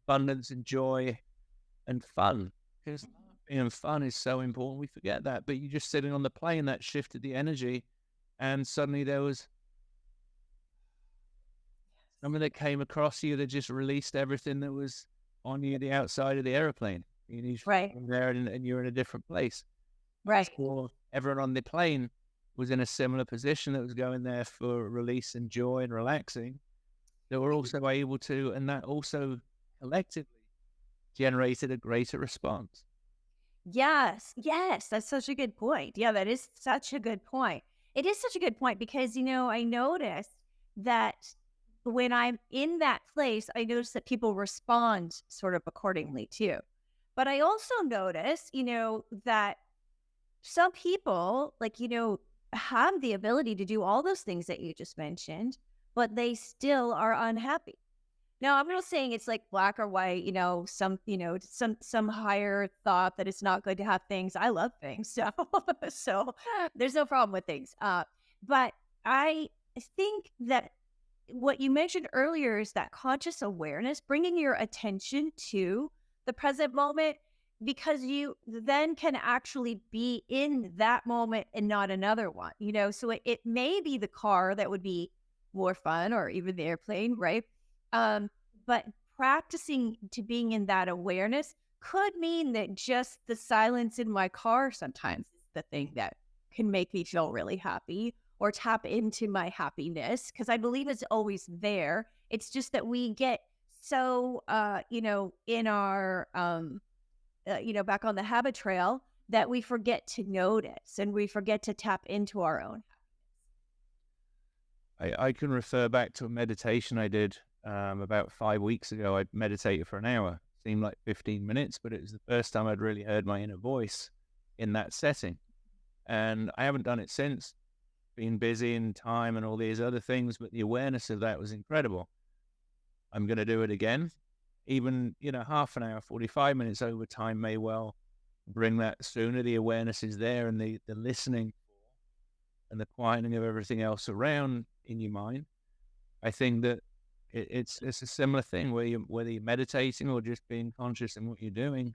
abundance and joy and fun. Because laughing and fun is so important. We forget that. But you just sitting on the plane, that shifted the energy, and suddenly there was something that came across you that just released everything that was on you, the outside of the airplane. You Right. from there, and you're in a different place. Right. For everyone on the plane, was in a similar position, that was going there for release and joy and relaxing, that were also able to, and that also collectively generated a greater response. Yes, yes, that's such a good point. Yeah, that is such a good point. It is such a good point because, I noticed that when I'm in that place, I notice that people respond sort of accordingly too. But I also notice, that some people, like, have the ability to do all those things that you just mentioned, but they still are unhappy. Now, I'm not saying it's like black or white, some higher thought that it's not good to have things. I love things. So so there's no problem with things. But I think that what you mentioned earlier is that conscious awareness, bringing your attention to the present moment, because you then can actually be in that moment and not another one, so it may be the car that would be more fun, or even the airplane, right? But practicing to being in that awareness could mean that just the silence in my car sometimes is the thing that can make me feel really happy or tap into my happiness, because I believe it's always there. It's just that we get so, in our, back on the habit trail, that we forget to notice and we forget to tap into our own. I can refer back to a meditation I did about 5 weeks ago. I meditated for an hour. Seemed like 15 minutes, but it was the first time I'd really heard my inner voice in that setting. And I haven't done it since. Been busy in time and all these other things, but the awareness of that was incredible. I'm going to do it again. Even, half an hour, 45 minutes over time may well bring that sooner. The awareness is there, and the listening and the quieting of everything else around in your mind. I think that it's a similar thing where whether you're meditating or just being conscious in what you're doing,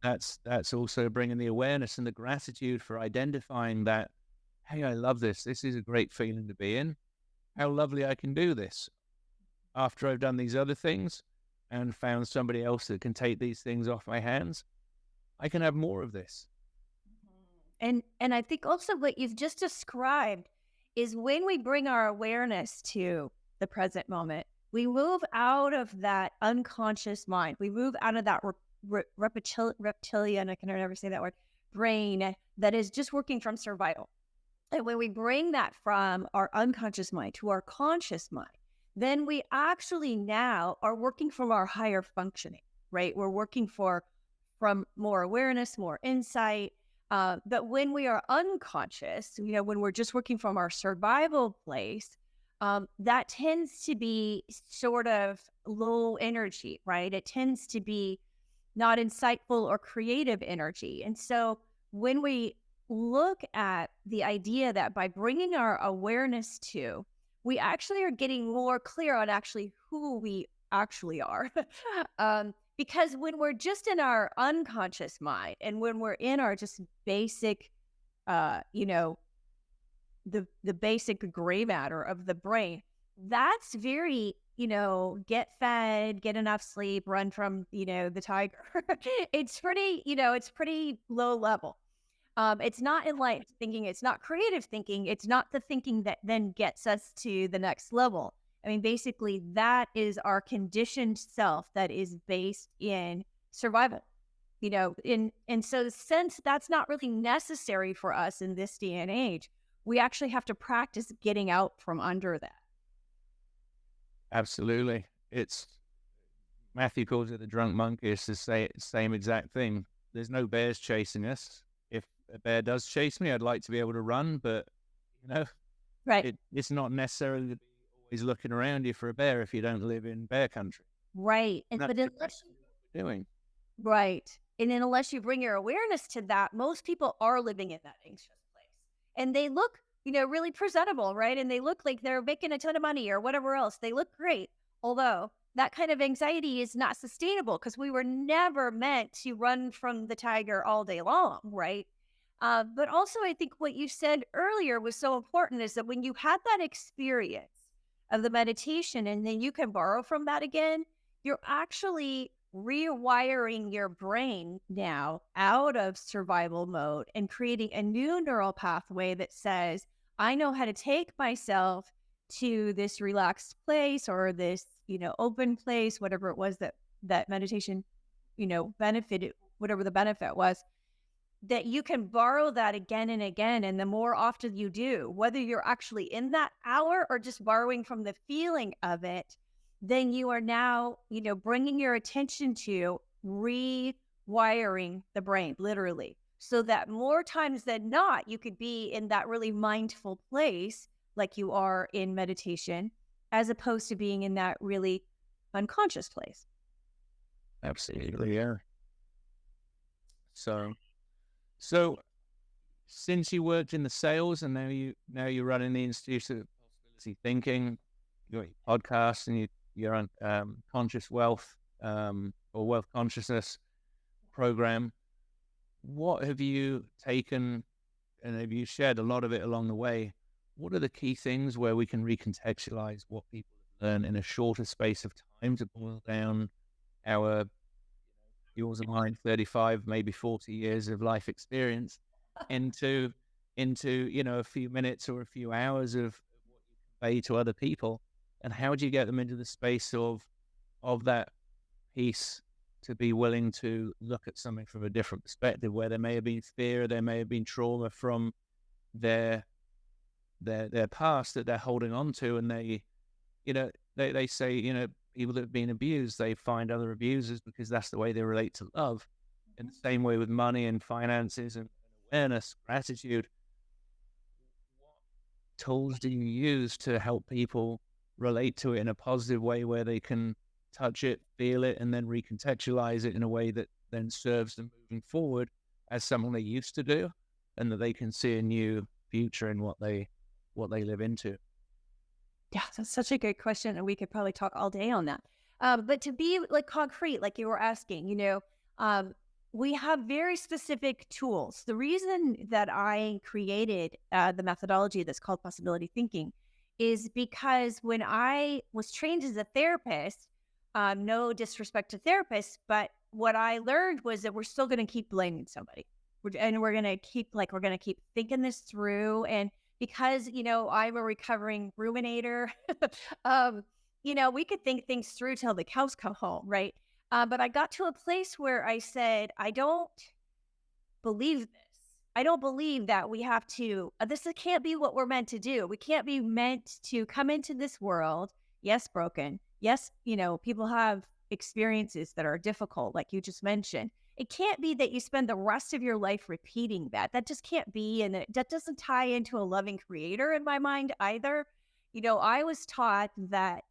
Right. that's also bringing the awareness and the gratitude for identifying that, hey, I love this. This is a great feeling to be in. How lovely I can do this after I've done these other things and found somebody else that can take these things off my hands. I can have more of this. And I think also what you've just described is when we bring our awareness to the present moment, we move out of that unconscious mind. We move out of that reptilian, I can never say that word, brain that is just working from survival. And when we bring that from our unconscious mind to our conscious mind, then we actually now are working from our higher functioning, right? We're working from more awareness, more insight. But when we are unconscious, when we're just working from our survival place, that tends to be sort of low energy, right? It tends to be not insightful or creative energy. And so when we look at the idea that by bringing our awareness to, we actually are getting more clear on actually who we actually are. Because when we're just in our unconscious mind and when we're in our just basic, the basic gray matter of the brain, that's very, get fed, get enough sleep, run from, the tiger. It's pretty low level. It's not enlightened thinking. It's not creative thinking. It's not the thinking that then gets us to the next level. I mean, basically, that is our conditioned self that is based in survival. And so since that's not really necessary for us in this day and age, we actually have to practice getting out from under that. Absolutely. It's Matthew calls it the drunk monkey. It's the same exact thing. There's no bears chasing us. If a bear does chase me, I'd like to be able to run, but Right. it's not necessarily to be always looking around you for a bear if you don't live in bear country. Right. And But that's unless you, what we're doing. right. And then unless you bring your awareness to that, most people are living in that anxious place. And they look, really presentable, right? And they look like they're making a ton of money or whatever else. They look great. Although that kind of anxiety is not sustainable because we were never meant to run from the tiger all day long, right? But also, I think what you said earlier was so important is that when you had that experience of the meditation and then you can borrow from that again, you're actually rewiring your brain now out of survival mode and creating a new neural pathway that says, I know how to take myself to this relaxed place or this, open place, whatever it was that meditation, benefited, whatever the benefit was, that you can borrow that again and again. And the more often you do, whether you're actually in that hour or just borrowing from the feeling of it, then you are now, bringing your attention to rewiring the brain, literally, so that more times than not, you could be in that really mindful place like you are in meditation, as opposed to being in that really unconscious place. Absolutely, yeah. So since you worked in the sales and now you're running the Institute of Possibility Thinking, you got your podcast and you're on conscious wealth or wealth consciousness program. What have you taken, and have you shared a lot of it along the way? What are the key things where we can recontextualize what people have learned in a shorter space of time to boil down our, yours and mine, 35, maybe 40 years of life experience into a few minutes or a few hours of what you convey to other people? And how do you get them into the space of that piece to be willing to look at something from a different perspective, where there may have been fear, there may have been trauma from their past that they're holding on to, and they say, people that have been abused, they find other abusers because that's the way they relate to love. In the same way with money and finances and awareness, gratitude. What tools do you use to help people relate to it in a positive way, where they can touch it, feel it, and then recontextualize it in a way that then serves them moving forward as something they used to do, and that they can see a new future in what they live into? Yeah, that's such a good question, and we could probably talk all day on that. But to be like concrete, like you were asking, we have very specific tools. The reason that I created the methodology that's called possibility thinking is because when I was trained as a therapist, no disrespect to therapists, but what I learned was that we're still going to keep blaming somebody. We're going to keep thinking this through. And because, I'm a recovering ruminator, we could think things through till the cows come home, right? But I got to a place where I said, I don't believe this. I don't believe that we have to, this can't be what we're meant to do. We can't be meant to come into this world, yes, broken. Yes, people have experiences that are difficult, like you just mentioned. It can't be that you spend the rest of your life repeating that. That just can't be. And that doesn't tie into a loving creator in my mind either. I was taught that,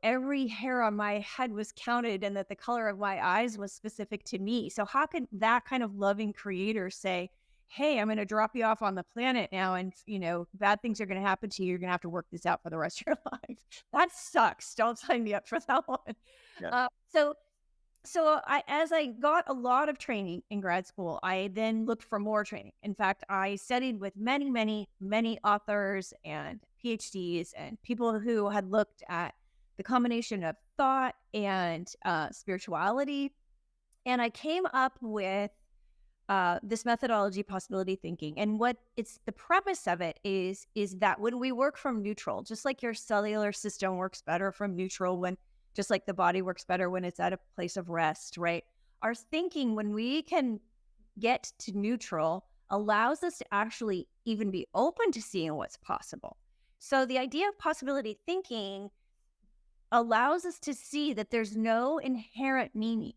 every hair on my head was counted and that the color of my eyes was specific to me. So how can that kind of loving creator say, hey, I'm going to drop you off on the planet now, and, bad things are going to happen to you. You're going to have to work this out for the rest of your life. That sucks. Don't sign me up for that one. Yeah. As I got a lot of training in grad school, I then looked for more training. In fact, I studied with many, many, many authors and PhDs and people who had looked at the combination of thought and spirituality. And I came up with this methodology, possibility thinking. And the premise of it is that when we work from neutral, just like your cellular system works better from neutral, just like the body works better when it's at a place of rest, right? Our thinking, when we can get to neutral, allows us to actually even be open to seeing what's possible. So the idea of possibility thinking allows us to see that there's no inherent meaning.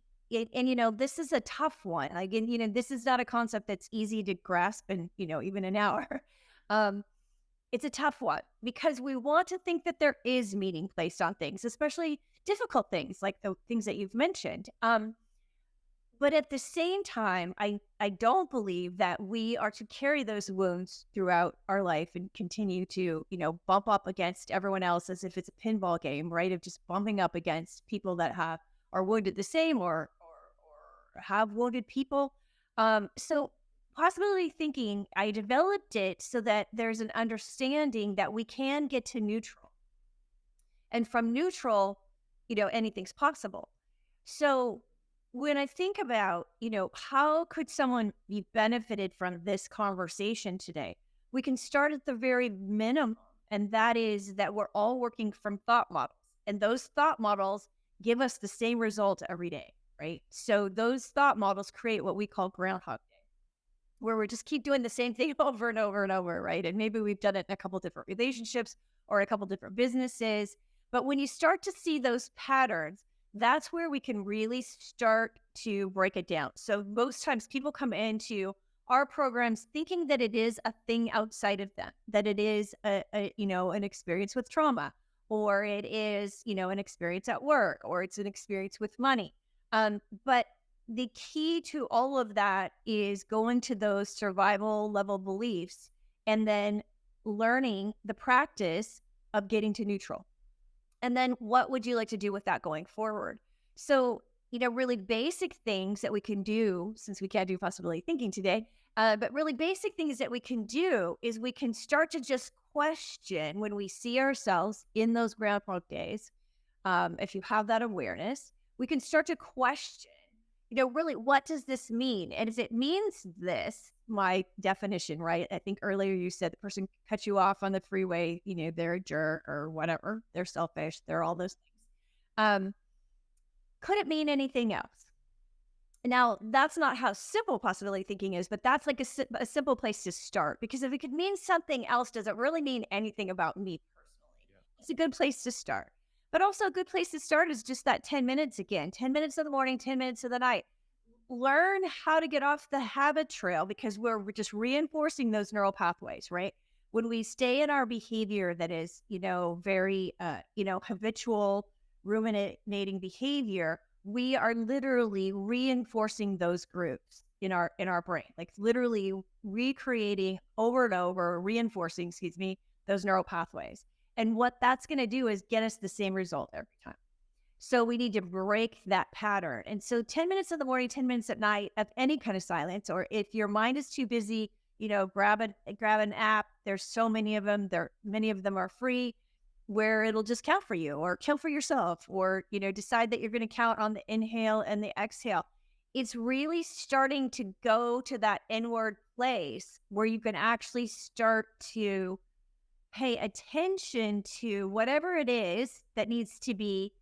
And this is a tough one. Again, this is not a concept that's easy to grasp in, even an hour. It's a tough one because we want to think that there is meaning placed on things, especially difficult things like the things that you've mentioned. But at the same time, I don't believe that we are to carry those wounds throughout our life and continue to, bump up against everyone else as if it's a pinball game, right? Of just bumping up against people that are wounded the same or have wounded people. So possibility thinking, I developed it so that there's an understanding that we can get to neutral. And from neutral, anything's possible. So when I think about, how could someone be benefited from this conversation today? We can start at the very minimum, and that is that we're all working from thought models. And those thought models give us the same result every day, right? So those thought models create what we call Groundhog Day, where we just keep doing the same thing over and over and over, right? And maybe we've done it in a couple different relationships or a couple different businesses. But when you start to see those patterns, that's where we can really start to break it down. So most times people come into our programs thinking that it is a thing outside of them, that it is an experience with trauma, or it is, an experience at work, or it's an experience with money. But the key to all of that is going to those survival level beliefs and then learning the practice of getting to neutral. And then what would you like to do with that going forward? So, really basic things that we can do, since we can't do possibility thinking today, but really basic things that we can do is we can start to just question when we see ourselves in those Groundhog Days. If you have that awareness, we can start to question, really, what does this mean? And if it means this, my definition, right? I think earlier you said the person cut you off on the freeway, they're a jerk or whatever. They're selfish. They're all those things. Could it mean anything else? Now, that's not how simple possibility thinking is, but that's like a simple place to start. Because if it could mean something else, does it really mean anything about me personally? Yeah. It's a good place to start. But also a good place to start is just that 10 minutes again, 10 minutes in the morning, 10 minutes of the night. Learn how to get off the habit trail, because we're just reinforcing those neural pathways, right? When we stay in our behavior that is, very, habitual, ruminating behavior, we are literally reinforcing those groups in our brain, like literally recreating over and over, reinforcing, those neural pathways. And what that's going to do is get us the same result every time. So we need to break that pattern. And so 10 minutes in the morning, 10 minutes at night of any kind of silence, or if your mind is too busy, grab an app. There's so many of them. Many of them are free, where it'll just count for you or count for yourself, or, decide that you're going to count on the inhale and the exhale. It's really starting to go to that inward place where you can actually start to pay attention to whatever it is that needs to be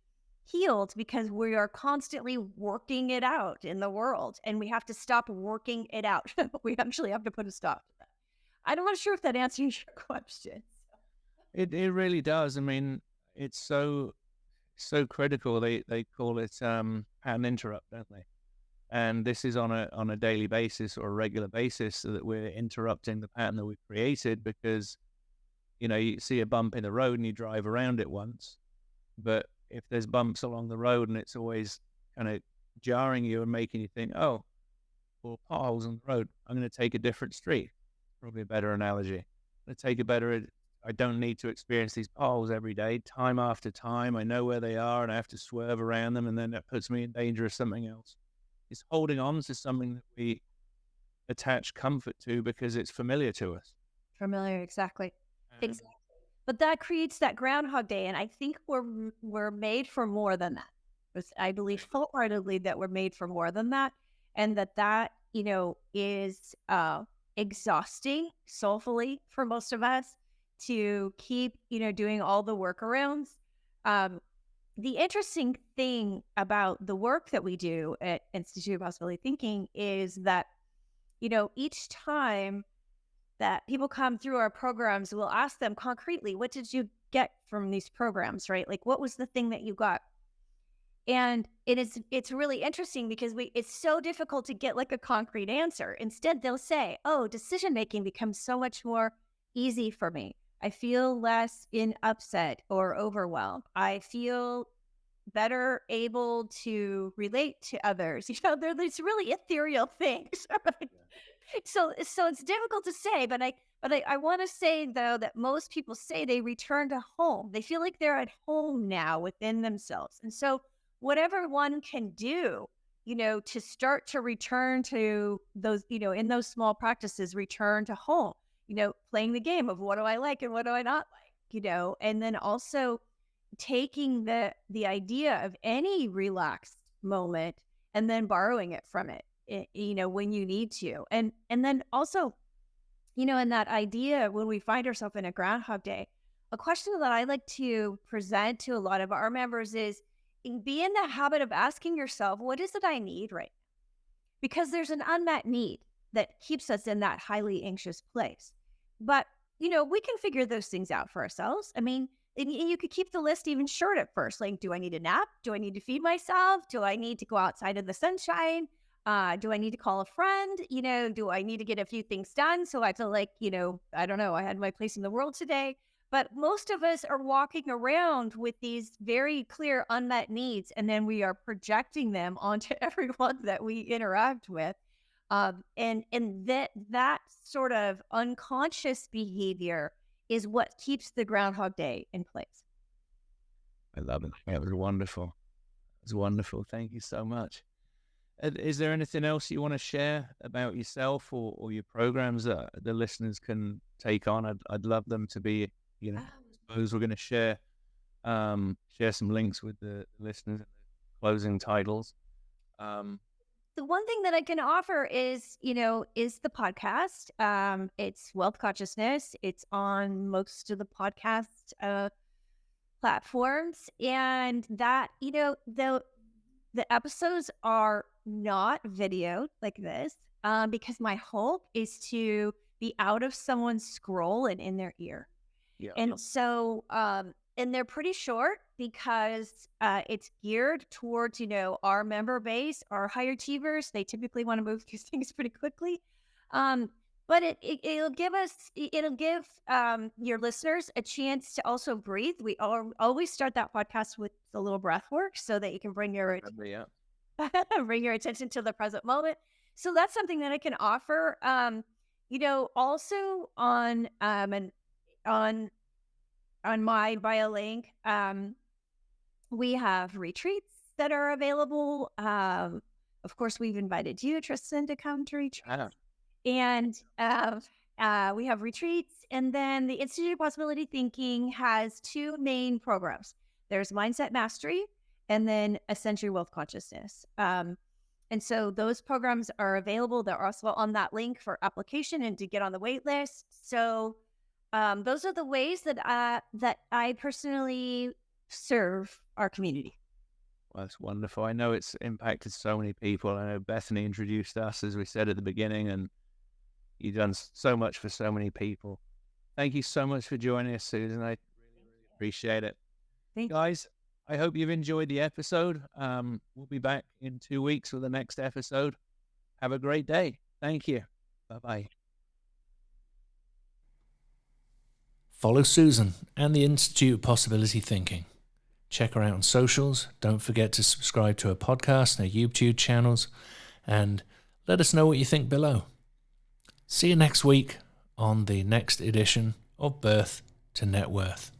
healed, because we are constantly working it out in the world, and we have to stop working it out. We actually have to put a stop to that. I'm not sure if that answers your question. It really does. I mean, it's so critical. They call it pattern interrupt, don't they? And this is on a daily basis or a regular basis, so that we're interrupting the pattern that we've created. Because you see a bump in the road and you drive around it once, but if there's bumps along the road and it's always kind of jarring you and making you think, oh, or potholes on the road, I'm going to take a different street. Probably a better analogy. I don't need to experience these potholes every day, time after time. I know where they are and I have to swerve around them, and then that puts me in danger of something else. It's holding on to something that we attach comfort to because it's familiar to us. Familiar, exactly. Exactly. But that creates that Groundhog Day, and I think we're made for more than that. I believe wholeheartedly that we're made for more than that, and that is exhausting soulfully for most of us to keep doing all the workarounds. The interesting thing about the work that we do at Institute of Possibility Thinking is that each time that people come through our programs, we'll ask them concretely, what did you get from these programs, right? Like, what was the thing that you got? And it's really interesting because it's so difficult to get like a concrete answer. Instead, they'll say, oh, decision-making becomes so much more easy for me. I feel less in upset or overwhelmed. I feel better able to relate to others. They're these really ethereal things. Right? So it's difficult to say, but I want to say though that most people say they return to home. They feel like they're at home now within themselves. And so whatever one can do, to start to return to those, in those small practices, return to home, playing the game of what do I like and what do I not like, and then also taking the idea of any relaxed moment and then borrowing it from it, when you need to. And then also, in that idea, when we find ourselves in a Groundhog Day, a question that I like to present to a lot of our members is be in the habit of asking yourself, what is it I need right now? Because there's an unmet need that keeps us in that highly anxious place. But, we can figure those things out for ourselves. I mean, and you could keep the list even short at first. Like, do I need a nap? Do I need to feed myself? Do I need to go outside in the sunshine? Do I need to call a friend? Do I need to get a few things done so I feel like, I don't know, I had my place in the world today. But most of us are walking around with these very clear unmet needs, and then we are projecting them onto everyone that we interact with. And that sort of unconscious behavior is what keeps the Groundhog Day in place. I love it. It was wonderful. It was wonderful. Thank you so much. Is there anything else you want to share about yourself or your programs that the listeners can take on? I'd love them to be, I suppose we're going to share some links with the listeners and the closing titles. The one thing that I can offer is the podcast. It's Wealth Consciousness. It's on most of the podcast platforms, and that, the episodes are not videoed like this, because my hope is to be out of someone's scroll and in their ear. Yeah. And so, and they're pretty short because it's geared towards, our member base, our high achievers. They typically want to move through things pretty quickly. But it'll give your listeners a chance to also breathe. We always start that podcast with a little breath work so that you can bring your attention to the present moment. So that's something that I can offer. Also on my bio link, we have retreats that are available. Of course, we've invited you, Tristan, to come to retreats. And we have retreats. And then the Institute of Possibility Thinking has two main programs. There's Mindset Mastery and then Essentially Wealth Consciousness. And so those programs are available. They're also on that link for application and to get on the wait list. So those are the ways that I personally serve our community. Well, that's wonderful. I know it's impacted so many people. I know Bethany introduced us, as we said at the beginning, and you've done so much for so many people. Thank you so much for joining us, Susan. I really appreciate it. Thank you. Guys, I hope you've enjoyed the episode. We'll be back in 2 weeks with the next episode. Have a great day. Thank you. Bye-bye. Follow Susan and the Institute of Possibility Thinking. Check her out on socials. Don't forget to subscribe to her podcast and her YouTube channels. And let us know what you think below. See you next week on the next edition of Birth to Net Worth.